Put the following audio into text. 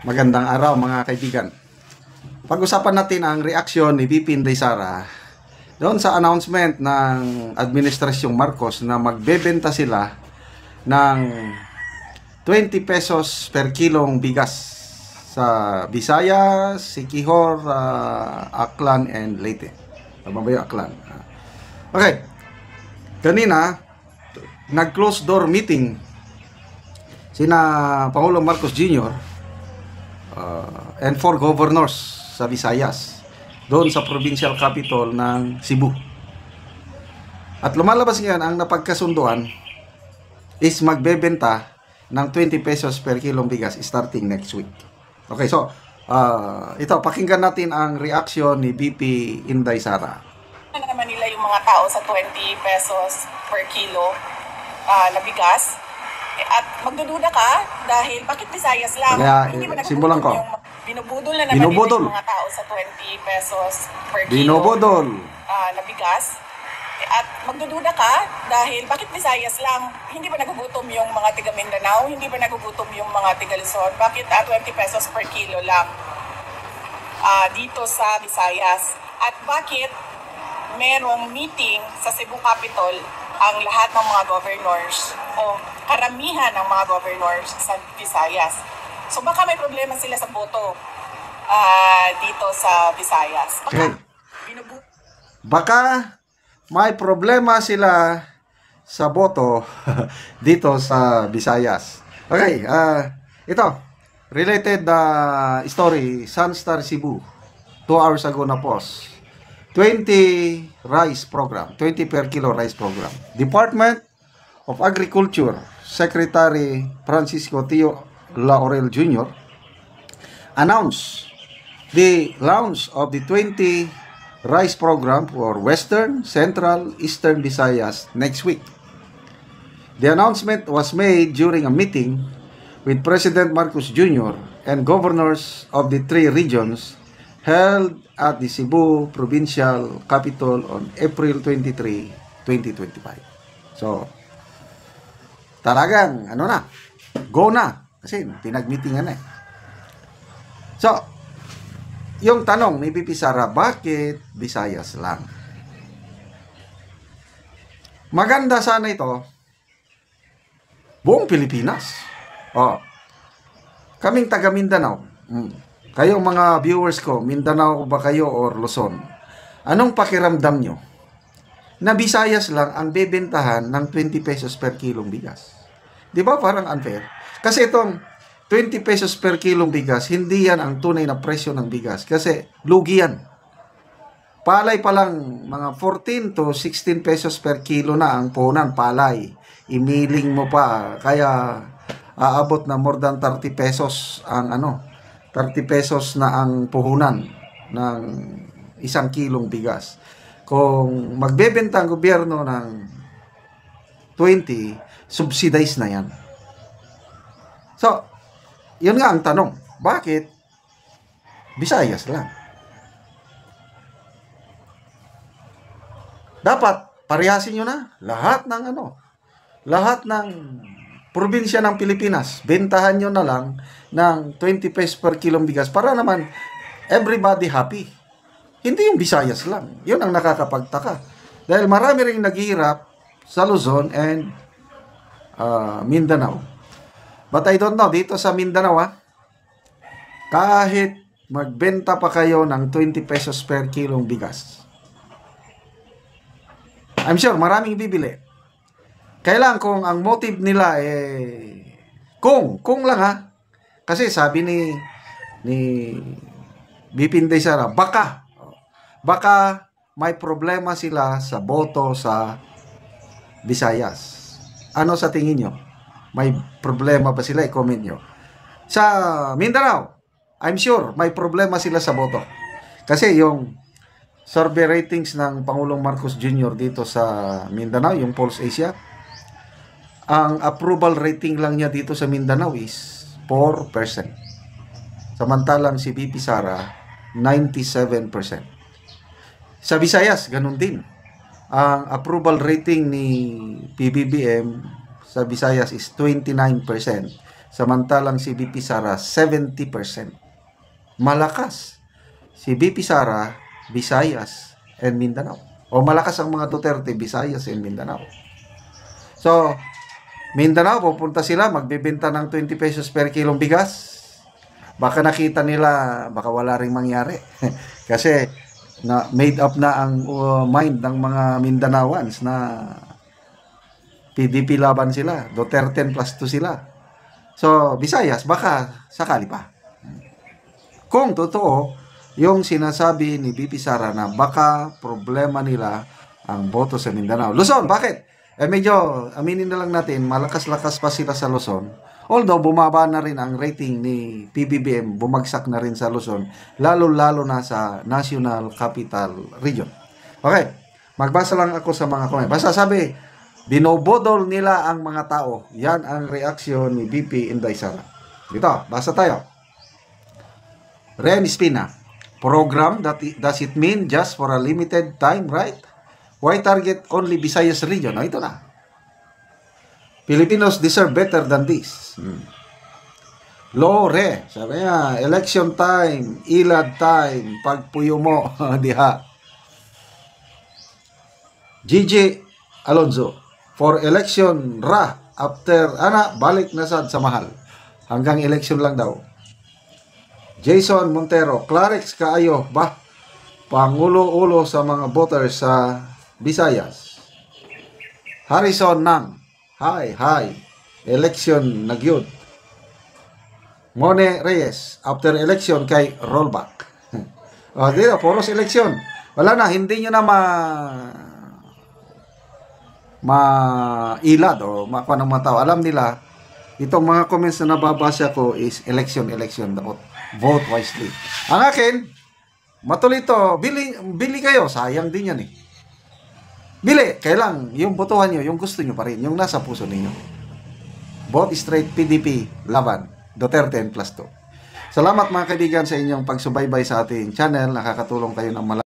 Magandang araw mga kaibigan. Pag-usapan natin ang reaksyon ni VP Inday Sara doon sa announcement ng Administrasyong Marcos na magbebenta sila ng 20 pesos per kilong bigas sa Visayas, Siquijor, Aklan, and Leyte. Tama ba yung Aklan? Okay. Kanina, nag-close door meeting sina Pangulong Marcos Jr. And 4 governors sa Visayas doon sa provincial capital ng Cebu. At lumalabas ngayon ang napagkasunduan is magbebenta ng 20 pesos per kilong bigas starting next week. Okay, so ito, pakinggan natin ang reaction ni VP Inday Sara. Ano naman nila yung mga tao sa 20 pesos per kilo na bigas? At magdududa ka dahil bakit Visayas lang? Kaya, hindi ba simulan ko. Binubudol na naman nila yung mga tao sa 20 pesos per kilo Binubudol na bigas? At magdududa ka dahil bakit Visayas lang? Hindi ba nagugutom yung mga tiga Mindanao? Hindi ba nagugutom yung mga tiga Luzon? Bakit 20 pesos per kilo lang dito sa Visayas? At bakit merong meeting sa Cebu Capitol ang lahat ng mga governors o karamihan ng mga governors sa Visayas? So baka may problema sila sa boto dito sa Visayas. Baka may problema sila sa boto dito sa Visayas. Okay, ito, related story, Sunstar Cebu, 2 hours ago na post. 20 rice program, 20 per kilo rice program. Department of Agriculture Secretary Francisco Tio Laurel Jr. announced the launch of the 20 rice program for Western, Central, Eastern Visayas next week. The announcement was made during a meeting with President Marcos Jr. and governors of the 3 regions held at the Cebu Provincial Capitol on April 23, 2025. So, talagang, go na. Kasi pinag-meetingan eh. So, yung tanong ni VP Sara, bakit Visayas lang? Maganda sana ito, buong Pilipinas. Kaming taga Mindanao. Kayong mga viewers ko, Mindanao ba kayo or Luzon? Anong pakiramdam nyo na Visayas lang ang bebentahan ng 20 pesos per kilong bigas? Di ba parang unfair? Kasi itong 20 pesos per kilong bigas, hindi yan ang tunay na presyo ng bigas. Kasi lugi yan. Palay pa lang, mga 14 to 16 pesos per kilo na ang punan, palay. Imiling mo pa, kaya aabot na more than 30 pesos ang 30 pesos na ang puhunan ng 1 kilong bigas. Kung magbebenta ang gobyerno ng 20, subsidize na yan. So, yun nga ang tanong. Bakit Visayas lang? Dapat parehasin nyo na lahat ng probinsya ng Pilipinas, bentahan nyo na lang ng 20 pesos per kilong bigas para naman everybody happy. Hindi yung Visayas lang. Yun ang nakakapagtaka. Dahil marami ring naghihirap sa Luzon and Mindanao. But I don't know, dito sa Mindanao, kahit magbenta pa kayo ng 20 pesos per kilong bigas, I'm sure maraming bibili. Kailangan kung ang motive nila kung lang kasi sabi ni VP Inday Sara, baka may problema sila sa boto sa Visayas. Ano sa tingin nyo? May problema ba sila? I-comment nyo. Sa Mindanao, I'm sure may problema sila sa boto. Kasi yung survey ratings ng Pangulong Marcos Jr. dito sa Mindanao, yung Pulse Asia, ang approval rating lang niya dito sa Mindanao is 4%. Samantalang si VP Sara, 97%. Sa Visayas, ganun din. Ang approval rating ni PBBM sa Visayas is 29%. Samantalang si VP Sara, 70%. Malakas. Si VP Sara, Visayas and Mindanao. O malakas ang mga Duterte, Visayas and Mindanao. So, Mindanao, pupunta sila, magbibenta ng 20 pesos per kilong bigas. Baka nakita nila, baka wala ring mangyari. Kasi, made up na ang mind ng mga Mindanaoans na PDP laban sila. Duterte plus 2 sila. So, Visayas, baka sakali pa. Kung totoo, yung sinasabi ni VP Sara na baka problema nila ang boto sa Mindanao. Luzon, bakit? Medyo, aminin na lang natin, malakas-lakas pa sila sa Luzon. Although, bumaba na rin ang rating ni PBBM, bumagsak na rin sa Luzon, lalo-lalo na sa National Capital Region. Okay, magbasa lang ako sa mga comment. Basta sabi, binobodol nila ang mga tao. Yan ang reaksyon ni VP Inday Sara. Dito, basa tayo. Ren Espina, program, does it mean just for a limited time, right? Why target only Visayas region? Ito na. Filipinos deserve better than this. Lore, sabi niya, election time, ilad time, pagpuyo mo, diha. Gigi Alonzo, for election ra, after, balik na sad sa mahal. Hanggang election lang daw. Jason Montero, Clarex kaayo, pangulo-ulo sa mga voters sa Visayas. Harrison Nang, hi, election nagyod. Mone Reyes, after election kay rollback. Dito, puros election. Wala na, hindi nyo na mailad o makuha ng mga tao. Alam nila, itong mga comments na nababasa ko is election. Vote wisely. Ang akin, matuloy to, bili kayo, sayang din yan eh. Bili, kailang yung botohan nyo, yung gusto nyo pa rin, yung nasa puso ninyo. Vote straight PDP, laban, Duterte plus 2. Salamat mga kaibigan sa inyong pagsubaybay sa ating channel, nakakatulong kayo ng malaki.